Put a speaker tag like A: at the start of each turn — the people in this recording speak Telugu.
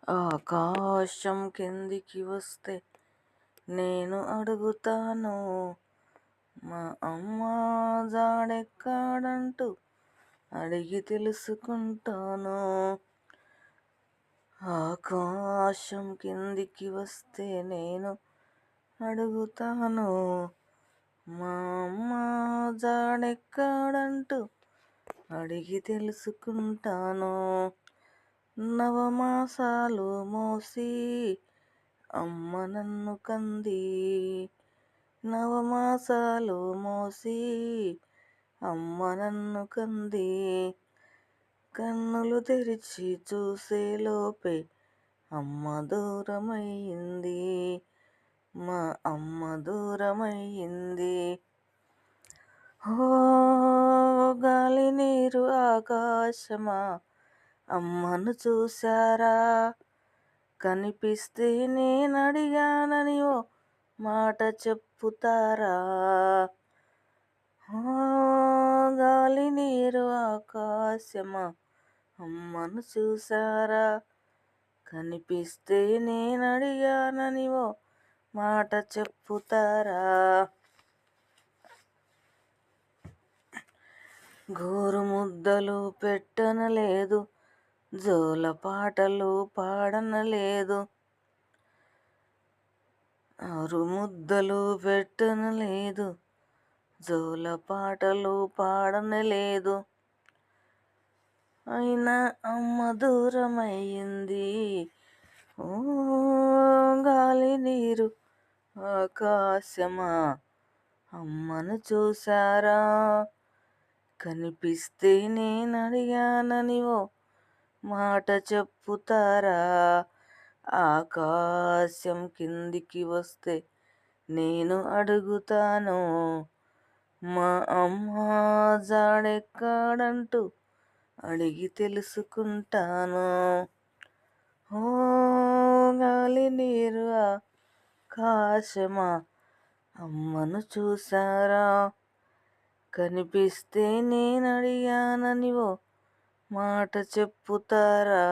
A: ఆకాశం కిందికి వస్తే నేను అడుగుతాను, మా అమ్మ జాడెక్కాడంటూ అడిగి తెలుసుకుంటాను. ఆకాశం కిందికి వస్తే నేను అడుగుతాను, మా అమ్మ జాడెక్కాడంటూ అడిగి తెలుసుకుంటాను. నవమాసాలు మోసి అమ్మ నన్ను కంది, నవమాసాలు మోసి అమ్మ నన్ను కంది. కన్నులు తెరిచి చూసేలోపే అమ్మ దూరమయ్యింది, మా అమ్మ దూరమయ్యింది. ఓ గాలి నీరు ఆకాశమా, అమ్మను చూశారా? కనిపిస్తే నేనడిగానని ఓ మాట చెప్పుతారా? ఓ గాలి నీరు ఆకాశమా, అమ్మను చూశారా? కనిపిస్తే నేనడిగానని ఓ మాట చెప్పుతారా? గోరు ముద్దలు పెట్టనలేదు, జోల పాటలు పాడనలేదు. ఆరు ముద్దలు పెట్టనలేదు, జోల పాటలు పాడనలేదు. అయినా అమ్మ దూరమయ్యింది. ఓ గాలి నీరు ఆకాశమా, అమ్మను చూశారా? కనిపిస్తే నేనడిగానని ఓ మాట చెప్పుతారా? ఆకాశం కిందికి వస్తే నేను అడుగుతాను, మా అమ్మ జాడెక్కాడంటూ అడిగి తెలుసుకుంటాను. ఓ గాలి నీరు ఆకాశమా, అమ్మను చూశారా? కనిపిస్తే నేనడిగానని ఓ మాట చెప్పుతారా?